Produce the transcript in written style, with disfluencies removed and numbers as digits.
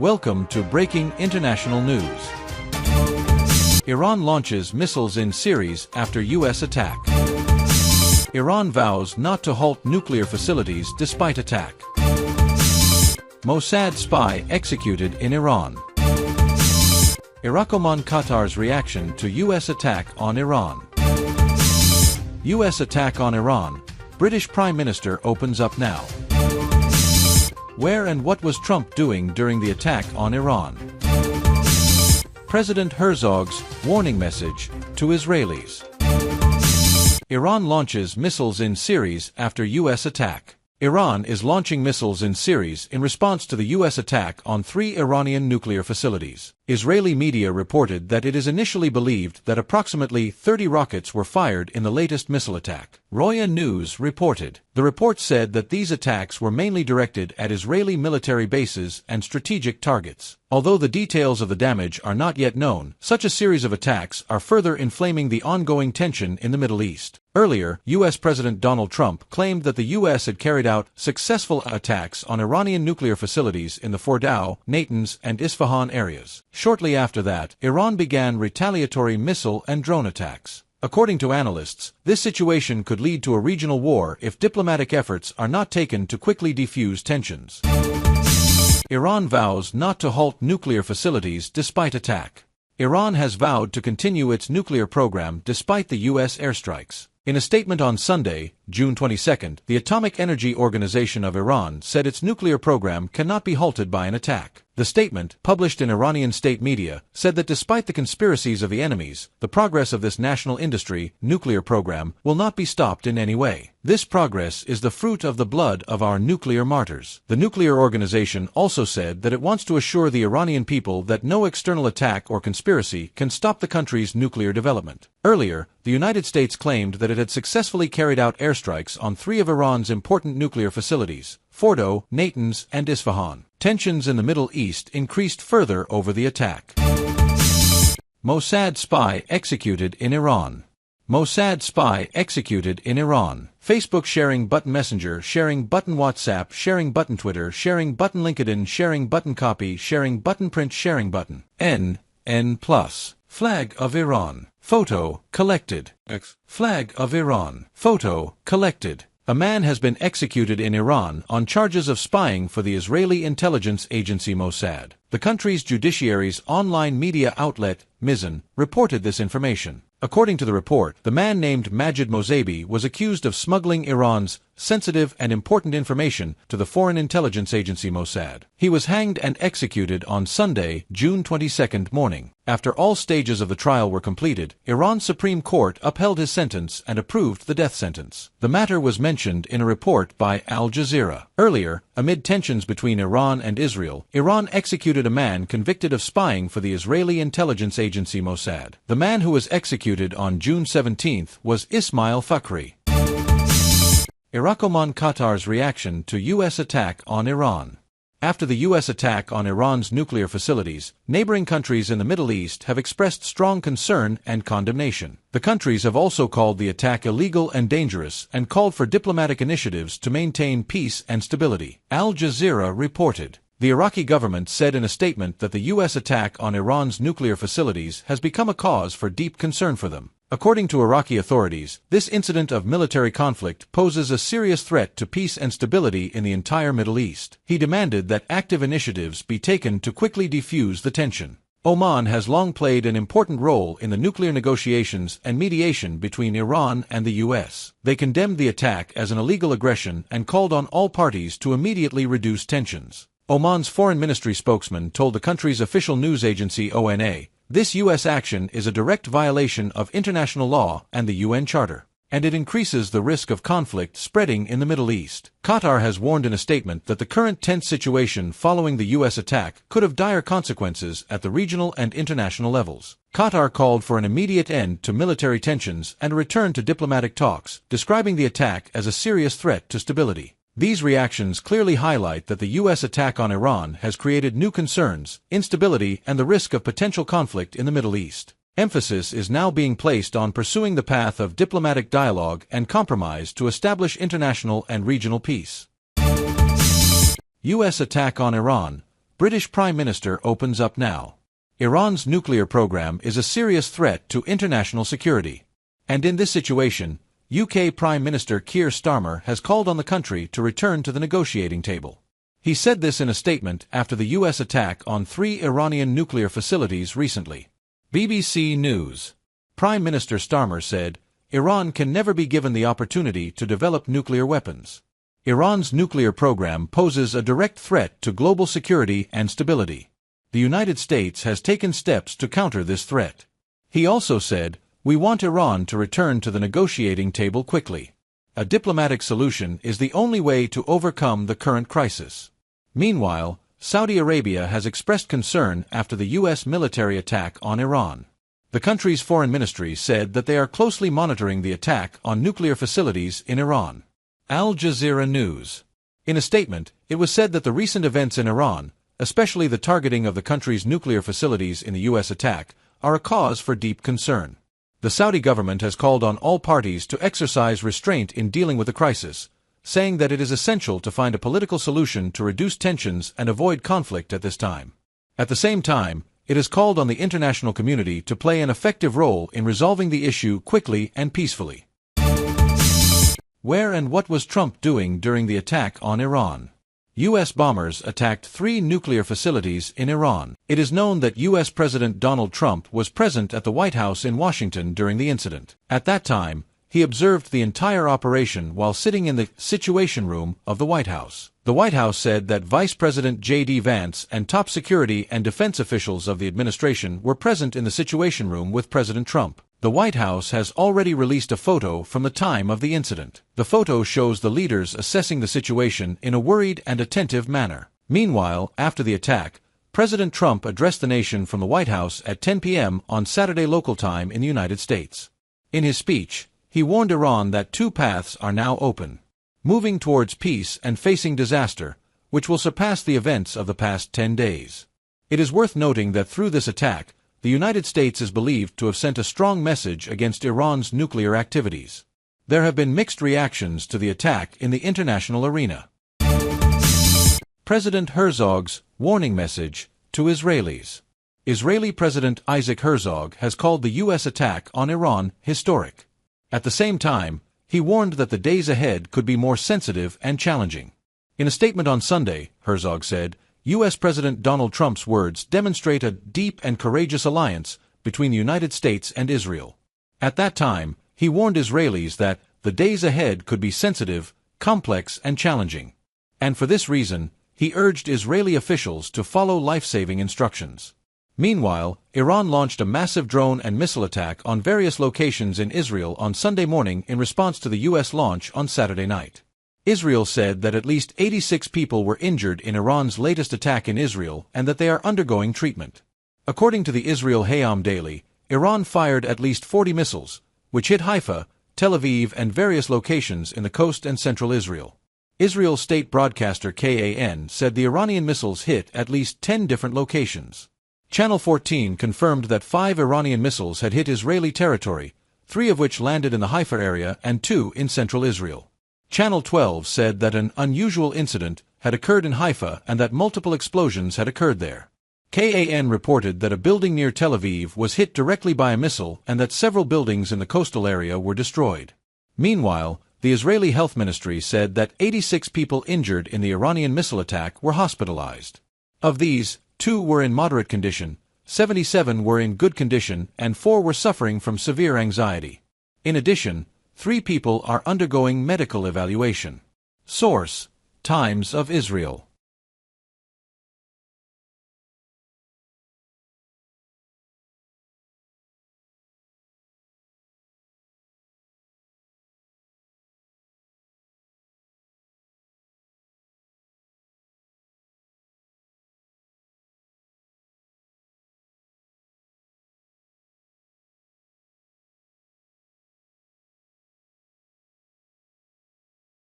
Welcome to Breaking International News. Iran launches missiles in series after U.S. attack. Iran vows not to halt nuclear facilities despite attack. Mossad spy executed in Iran. Oman Qatar's reaction to U.S. attack on Iran. U.S. attack on Iran. British Prime Minister opens up now. Where and what was Trump doing during the attack on Iran? President Herzog's warning message to Israelis. Iran launches missiles in series after U.S. attack. Iran is launching missiles in series in response to the U.S. attack on 3 Iranian nuclear facilities. Israeli media reported that it is initially believed that approximately 30 rockets were fired in the latest missile attack. Roya News reported. The report said that these attacks were mainly directed at Israeli military bases and strategic targets. Although the details of the damage are not yet known, such a series of attacks are further inflaming the ongoing tension in the Middle East. Earlier, U.S. President Donald Trump claimed that the U.S. had carried out successful attacks on Iranian nuclear facilities in the Fordow, Natanz, and Isfahan areas. Shortly after that, Iran began retaliatory missile and drone attacks. According to analysts, this situation could lead to a regional war if diplomatic efforts are not taken to quickly defuse tensions. Iran vows not to halt nuclear facilities despite attack. Iran has vowed to continue its nuclear program despite the U.S. airstrikes. In a statement on Sunday, June 22, the Atomic Energy Organization of Iran said its nuclear program cannot be halted by an attack. The statement, published in Iranian state media, said that despite the conspiracies of the enemies, the progress of this national industry, nuclear program, will not be stopped in any way. This progress is the fruit of the blood of our nuclear martyrs. The nuclear organization also said that it wants to assure the Iranian people that no external attack or conspiracy can stop the country's nuclear development. Earlier, the United States claimed that it had successfully carried out airstrikes on 3 of Iran's important nuclear facilities, Fordow, Natanz, and Isfahan. Tensions in the Middle East increased further over the attack. Mossad spy executed in Iran. Mossad spy executed in Iran. Facebook sharing button Messenger, sharing button WhatsApp, sharing button Twitter, sharing button LinkedIn, sharing button copy, sharing button print, sharing button. N+. Flag of Iran. Photo collected. X. Flag of Iran. Photo collected. A man has been executed in Iran on charges of spying for the Israeli intelligence agency Mossad. The country's judiciary's online media outlet, Mizan, reported this information. According to the report, the man named Majid Mosabi was accused of smuggling Iran's sensitive and important information to the foreign intelligence agency Mossad. He was hanged and executed on Sunday, June 22 morning. After all stages of the trial were completed, Iran's Supreme Court upheld his sentence and approved the death sentence. The matter was mentioned in a report by Al Jazeera. Earlier, amid tensions between Iran and Israel, Iran executed a man convicted of spying for the Israeli intelligence agency Mossad. The man who was executed on June 17 was Ismail Fakhri. Oman Qatar's reaction to U.S. attack on Iran. After the U.S. attack on Iran's nuclear facilities, neighboring countries in the Middle East have expressed strong concern and condemnation. The countries have also called the attack illegal and dangerous and called for diplomatic initiatives to maintain peace and stability. Al Jazeera reported. The Iraqi government said in a statement that the U.S. attack on Iran's nuclear facilities has become a cause for deep concern for them. According to Iraqi authorities, this incident of military conflict poses a serious threat to peace and stability in the entire Middle East. He demanded that active initiatives be taken to quickly defuse the tension. Oman has long played an important role in the nuclear negotiations and mediation between Iran and the U.S. They condemned the attack as an illegal aggression and called on all parties to immediately reduce tensions. Oman's foreign ministry spokesman told the country's official news agency ONA, "This U.S. action is a direct violation of international law and the UN Charter, and it increases the risk of conflict spreading in the Middle East." Qatar has warned in a statement that the current tense situation following the U.S. attack could have dire consequences at the regional and international levels. Qatar called for an immediate end to military tensions and a return to diplomatic talks, describing the attack as a serious threat to stability. These reactions clearly highlight that the U.S. attack on Iran has created new concerns, instability, and the risk of potential conflict in the Middle East. Emphasis is now being placed on pursuing the path of diplomatic dialogue and compromise to establish international and regional peace. U.S. attack on Iran. British Prime Minister opens up now. Iran's nuclear program is a serious threat to international security. And in this situation, UK Prime Minister Keir Starmer has called on the country to return to the negotiating table. He said this in a statement after the US attack on 3 Iranian nuclear facilities recently. BBC News. Prime Minister Starmer said, Iran can never be given the opportunity to develop nuclear weapons. Iran's nuclear program poses a direct threat to global security and stability. The United States has taken steps to counter this threat. He also said, we want Iran to return to the negotiating table quickly. A diplomatic solution is the only way to overcome the current crisis. Meanwhile, Saudi Arabia has expressed concern after the U.S. military attack on Iran. The country's foreign ministry said that they are closely monitoring the attack on nuclear facilities in Iran. Al Jazeera News. In a statement, it was said that the recent events in Iran, especially the targeting of the country's nuclear facilities in the U.S. attack, are a cause for deep concern. The Saudi government has called on all parties to exercise restraint in dealing with the crisis, saying that it is essential to find a political solution to reduce tensions and avoid conflict at this time. At the same time, it has called on the international community to play an effective role in resolving the issue quickly and peacefully. Where and what was Trump doing during the attack on Iran? U.S. bombers attacked 3 nuclear facilities in Iran. It is known that U.S. President Donald Trump was present at the White House in Washington during the incident. At that time, he observed the entire operation while sitting in the Situation Room of the White House. The White House said that Vice President J.D. Vance and top security and defense officials of the administration were present in the Situation Room with President Trump. The White House has already released a photo from the time of the incident. The photo shows the leaders assessing the situation in a worried and attentive manner. Meanwhile, after the attack, President Trump addressed the nation from the White House at 10 p.m. on Saturday local time in the United States. In his speech, he warned Iran that 2 paths are now open: moving towards peace and facing disaster, which will surpass the events of the past 10 days. It is worth noting that through this attack, the United States is believed to have sent a strong message against Iran's nuclear activities. There have been mixed reactions to the attack in the international arena. President Herzog's warning message to Israelis. Israeli President Isaac Herzog has called the U.S. attack on Iran historic. At the same time, he warned that the days ahead could be more sensitive and challenging. In a statement on Sunday, Herzog said, U.S. President Donald Trump's words demonstrate a deep and courageous alliance between the United States and Israel. At that time, he warned Israelis that the days ahead could be sensitive, complex, and challenging. And for this reason, he urged Israeli officials to follow life-saving instructions. Meanwhile, Iran launched a massive drone and missile attack on various locations in Israel on Sunday morning in response to the U.S. launch on Saturday night. Israel said that at least 86 people were injured in Iran's latest attack in Israel and that they are undergoing treatment. According to the Israel Hayom Daily, Iran fired at least 40 missiles, which hit Haifa, Tel Aviv, and various locations in the coast and central Israel. Israel's state broadcaster KAN said the Iranian missiles hit at least 10 different locations. Channel 14 confirmed that 5 Iranian missiles had hit Israeli territory, 3 of which landed in the Haifa area and 2 in central Israel. Channel 12 said that an unusual incident had occurred in Haifa and that multiple explosions had occurred there. KAN reported that a building near Tel Aviv was hit directly by a missile and that several buildings in the coastal area were destroyed. Meanwhile, the Israeli Health Ministry said that 86 people injured in the Iranian missile attack were hospitalized. Of these, 2 were in moderate condition, 77 were in good condition, and 4 were suffering from severe anxiety. In addition, 3 people are undergoing medical evaluation. Source: Times of Israel.